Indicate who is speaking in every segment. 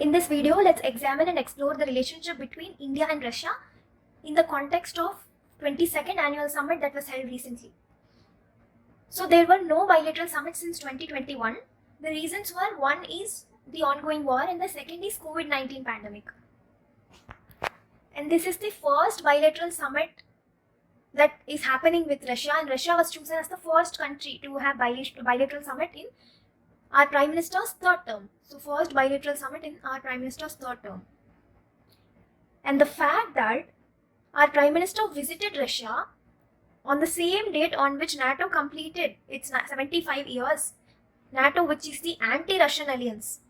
Speaker 1: In this video, let's examine and explore the relationship between India and Russia in the context of 22nd annual summit that was held recently. So there were no bilateral summits since 2021. The reasons were, one is the ongoing war and the second is COVID-19 pandemic. And this is the first bilateral summit that is happening with Russia, and Russia was chosen as the first country to have bilateral summit in our Prime Minister's third term. So first bilateral summit in our Prime Minister's third term. And the fact that our Prime Minister visited Russia on the same date on which NATO completed its 75 years, NATO, which is the anti-Russian alliance,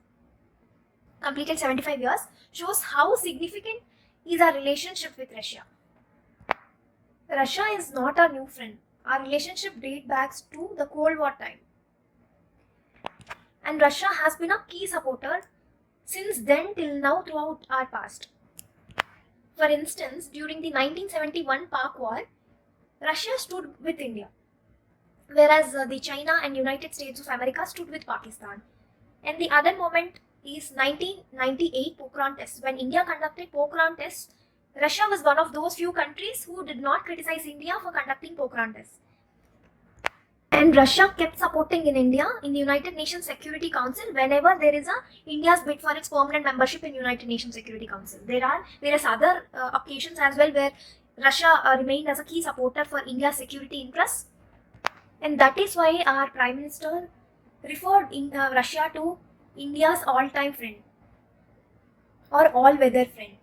Speaker 1: completed 75 years, shows how significant is our relationship with Russia. Russia is not our new friend. Our relationship dates back to the Cold War time. And Russia has been a key supporter since then till now throughout our past. For instance, during the 1971 Pak War, Russia stood with India, whereas the China and United States of America stood with Pakistan. And the other moment is 1998 Pokhran test. When India conducted Pokhran tests, Russia was one of those few countries who did not criticize India for conducting Pokhran tests. And Russia kept supporting in India in the United Nations Security Council whenever there is India's bid for its permanent membership in United Nations Security Council. There are various other occasions as well where Russia remained as a key supporter for India's security interests. And that is why our Prime Minister referred Russia to India's all-time friend or all-weather friend.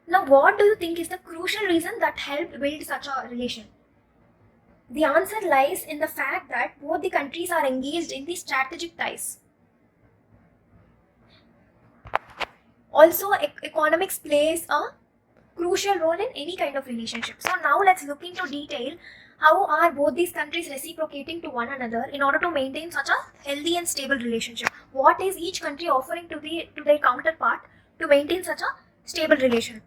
Speaker 1: Now, what do you think is the crucial reason that helped build such a relation? The answer lies in the fact that both the countries are engaged in the strategic ties. Also, economics plays a crucial role in any kind of relationship. So now let's look into detail how are both these countries reciprocating to one another in order to maintain such a healthy and stable relationship. What is each country offering to their counterpart to maintain such a stable relation?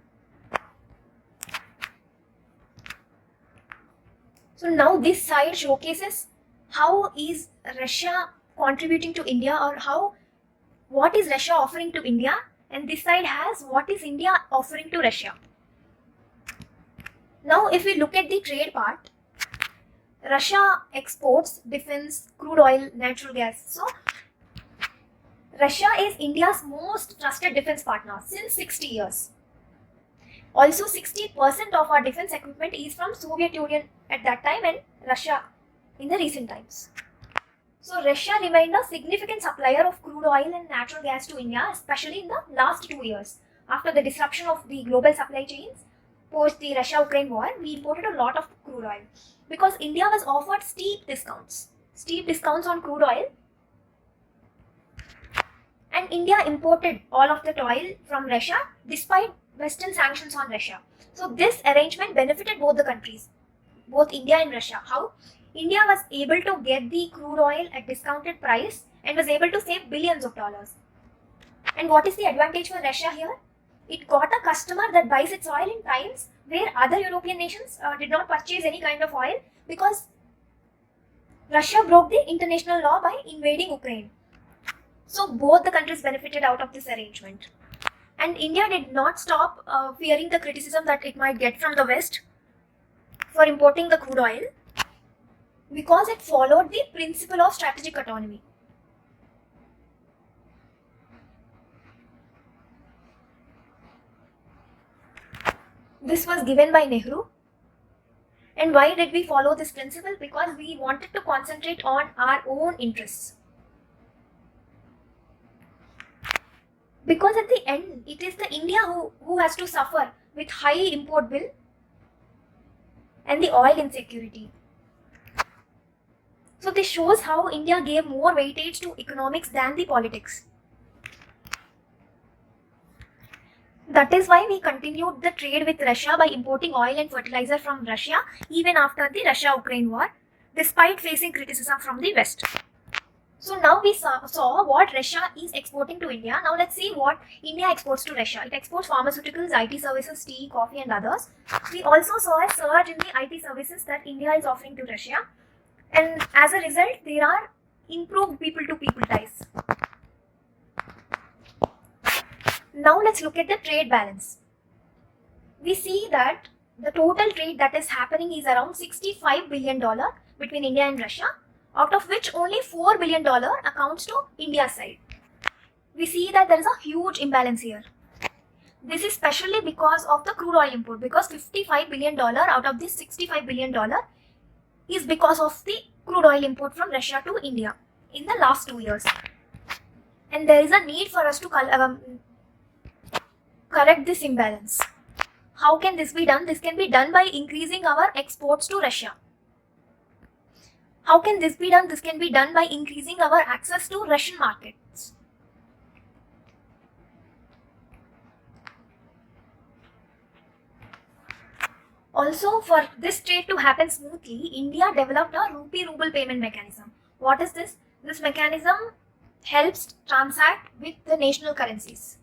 Speaker 1: So now this side showcases how is Russia contributing to India, or what is Russia offering to India, and this side has what is India offering to Russia. Now if we look at the trade part, Russia exports defense, crude oil, natural gas. So Russia is India's most trusted defense partner since 60 years. Also, 60% of our defense equipment is from Soviet Union at that time and Russia in the recent times. So Russia remained a significant supplier of crude oil and natural gas to India, especially in the last 2 years. After the disruption of the global supply chains, post the Russia-Ukraine war, we imported a lot of crude oil because India was offered steep discounts on crude oil. And India imported all of that oil from Russia despite Western sanctions on Russia. So this arrangement benefited both the countries, both India and Russia. How? India was able to get the crude oil at discounted price and was able to save billions of dollars. And what is the advantage for Russia here? It got a customer that buys its oil in times where other European nations did not purchase any kind of oil because Russia broke the international law by invading Ukraine. So both the countries benefited out of this arrangement. And India did not stop fearing the criticism that it might get from the West for importing the crude oil because it followed the principle of strategic autonomy. This was given by Nehru. And why did we follow this principle? Because we wanted to concentrate on our own interests. Because at the end, it is the India who has to suffer with high import bill and the oil insecurity. So this shows how India gave more weightage to economics than the politics. That is why we continued the trade with Russia by importing oil and fertilizer from Russia even after the Russia-Ukraine war, despite facing criticism from the West. So now we saw what Russia is exporting to India. Now let's see what India exports to Russia. It exports pharmaceuticals, IT services, tea, coffee and others. We also saw a surge in the IT services that India is offering to Russia. And as a result, there are improved people-to-people ties. let's look at the trade balance. We see that the total trade that is happening is around $65 billion between India and Russia, out of which only $4 billion accounts to India's side. We see that there is a huge imbalance here. This is especially because of the crude oil import, because $55 billion out of this $65 billion is because of the crude oil import from Russia to India in the last 2 years. And there is a need for us to correct this imbalance. How can this be done? This can be done by increasing our exports to Russia. How can this be done? This can be done by increasing our access to Russian markets. Also, for this trade to happen smoothly, India developed a rupee-ruble payment mechanism. What is this? This mechanism helps transact with the national currencies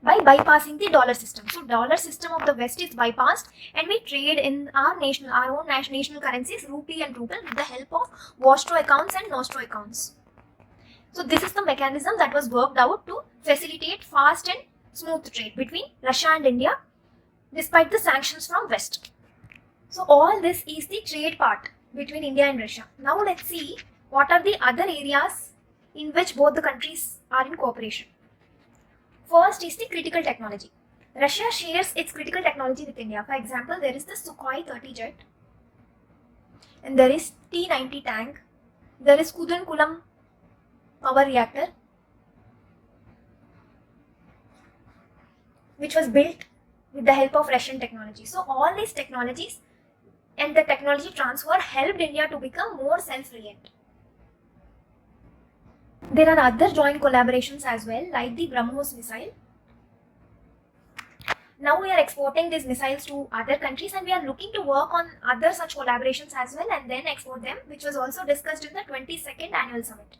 Speaker 1: by bypassing the dollar system. So, dollar system of the West is bypassed, and we trade in our own national currencies, rupee and ruble, with the help of Vostro accounts and Nostro accounts. So, this is the mechanism that was worked out to facilitate fast and smooth trade between Russia and India, despite the sanctions from West. So all this is the trade part between India and Russia. Now let's see what are the other areas in which both the countries are in cooperation. First is the critical technology. Russia shares its critical technology with India. For example, there is the Sukhoi 30 jet, and there is T-90 tank, there is Kudankulam power reactor, which was built with the help of Russian technology. So all these technologies and the technology transfer helped India to become more self-reliant. There are other joint collaborations as well, like the BrahMos missile. Now we are exporting these missiles to other countries, and we are looking to work on other such collaborations as well and then export them, which was also discussed in the 22nd annual summit.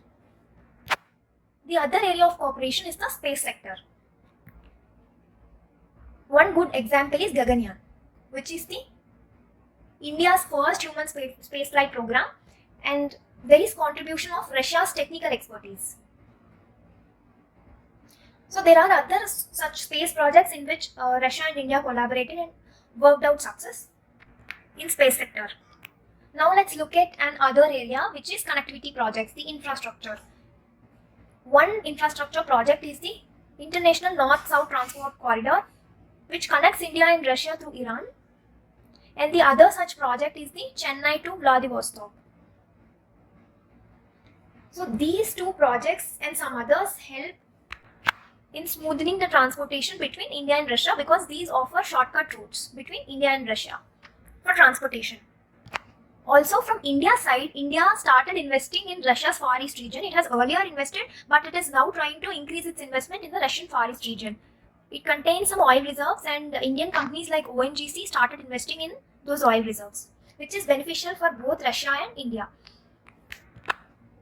Speaker 1: The other area of cooperation is the space sector. One good example is Gaganyaan, which is the India's first human spaceflight program, and there is contribution of Russia's technical expertise. So there are other such space projects in which Russia and India collaborated and worked out success in space sector. Now let's look at another area, which is connectivity projects, the infrastructure. One infrastructure project is the International North-South Transport Corridor, which connects India and Russia through Iran, and the other such project is the Chennai to Vladivostok. So these two projects and some others help in smoothening the transportation between India and Russia, because these offer shortcut routes between India and Russia for transportation. Also from India's side, India started investing in Russia's Far East region. It has earlier invested, but it is now trying to increase its investment in the Russian Far East region. It contains some oil reserves, and Indian companies like ONGC started investing in those oil reserves, which is beneficial for both Russia and India.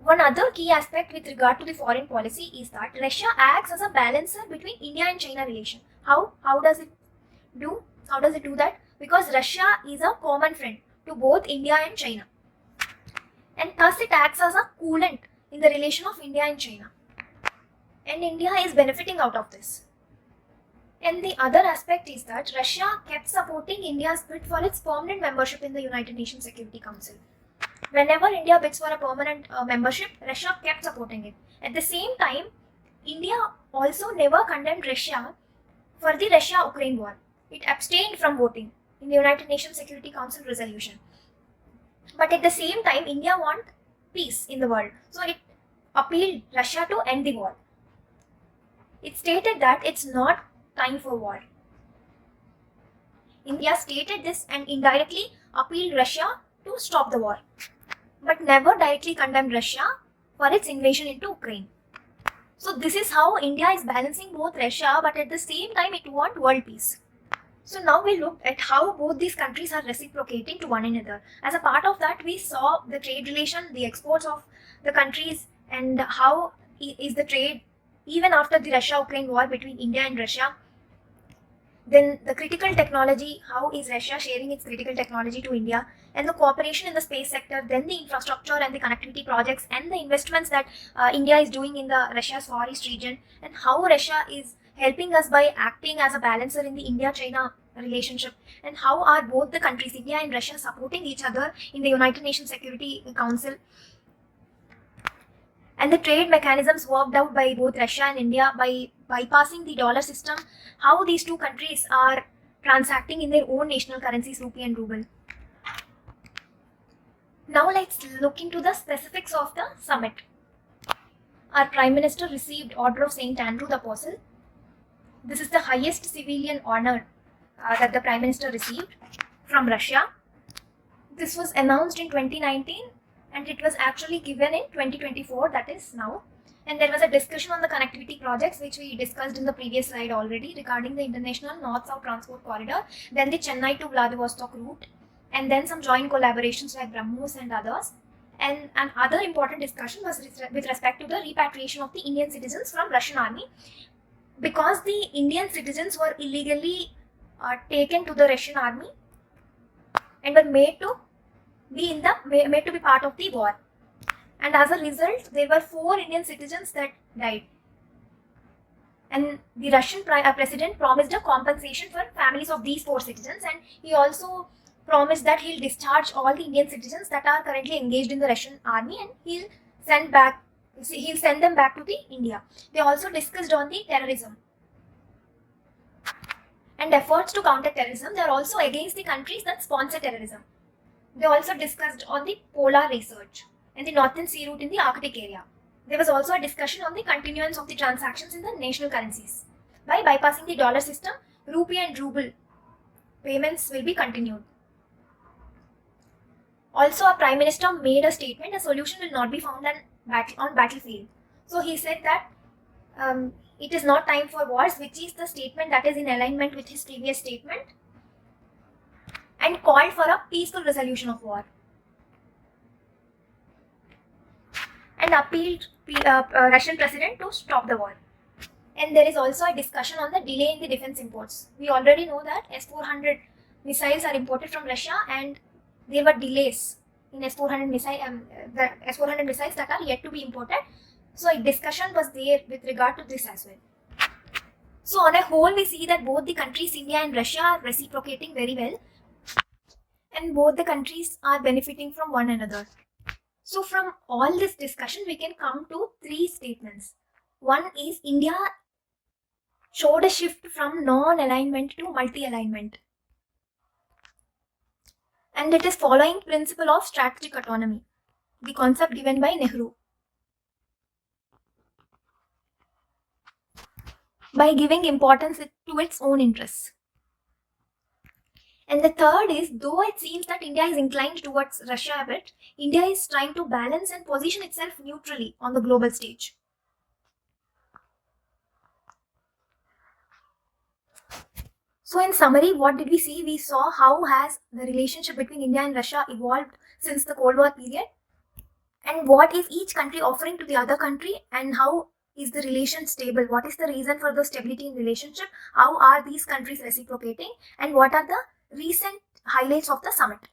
Speaker 1: One other key aspect with regard to the foreign policy is that Russia acts as a balancer between India and China relation. How does it do that? Because Russia is a common friend to both India and China, and thus it acts as a coolant in the relation of India and China, and India is benefiting out of this. And the other aspect is that Russia kept supporting India's bid for its permanent membership in the United Nations Security Council. Whenever India bids for a permanent membership, Russia kept supporting it. At the same time, India also never condemned Russia for the Russia-Ukraine war. It abstained from voting in the United Nations Security Council resolution. But at the same time, India wants peace in the world. So it appealed Russia to end the war. It stated that it's not time for war. India stated this and indirectly appealed Russia to stop the war, but never directly condemned Russia for its invasion into Ukraine. So this is how India is balancing both Russia, but at the same time it wants world peace. So now we looked at how both these countries are reciprocating to one another. As a part of that, we saw the trade relation, the exports of the countries, and how is the trade even after the Russia-Ukraine war between India and Russia. Then the critical technology, how is Russia sharing its critical technology to India, and the cooperation in the space sector, then the infrastructure and the connectivity projects, and the investments that India is doing in the Russia's Far East region, and how Russia is helping us by acting as a balancer in the India-China relationship, and how are both the countries, India and Russia, supporting each other in the United Nations Security Council, and the trade mechanisms worked out by both Russia and India by bypassing the dollar system, how these two countries are transacting in their own national currencies, rupee and ruble. Now let's look into the specifics of the summit. Our Prime Minister received Order of St. Andrew the Apostle. This is the highest civilian honor that the Prime Minister received from Russia. This was announced in 2019 and it was actually given in 2024, that is now. And there was a discussion on the connectivity projects which we discussed in the previous slide already regarding the international North-South transport corridor, then the Chennai to Vladivostok route, and then some joint collaborations like BrahMos and others. And another important discussion was with respect to the repatriation of the Indian citizens from Russian army, because the Indian citizens were illegally taken to the Russian army and were made to be part of the war. And as a result, there were 4 Indian citizens that died. And the Russian president promised a compensation for families of these 4 citizens, and he also promised that he'll discharge all the Indian citizens that are currently engaged in the Russian army, and he'll send them back to the India. They also discussed on the terrorism and efforts to counter terrorism. They are also against the countries that sponsor terrorism. They also discussed on the polar research and the Northern Sea route in the Arctic area. There was also a discussion on the continuance of the transactions in the national currencies. By bypassing the dollar system, rupee and ruble payments will be continued. Also, our Prime Minister made a statement: a solution will not be found on battlefield. So he said that it is not time for wars, which is the statement that is in alignment with his previous statement, and called for a peaceful resolution of war, and appealed Russian president to stop the war. And there is also a discussion on the delay in the defense imports. We already know that S-400 missiles are imported from Russia, and there were delays in S-400 missiles that are yet to be imported. So a discussion was there with regard to this as well. So on a whole, we see that both the countries, India and Russia, are reciprocating very well, and both the countries are benefiting from one another. So from all this discussion, we can come to 3 statements. One is India showed a shift from non-alignment to multi-alignment, and it is following principle of strategic autonomy, the concept given by Nehru, by giving importance to its own interests. And the third is, though it seems that India is inclined towards Russia a bit, India is trying to balance and position itself neutrally on the global stage. So in summary, what did we see? We saw how has the relationship between India and Russia evolved since the Cold War period, and what is each country offering to the other country, and how is the relation stable? What is the reason for the stability in relationship? How are these countries reciprocating? And what are the recent highlights of the summit?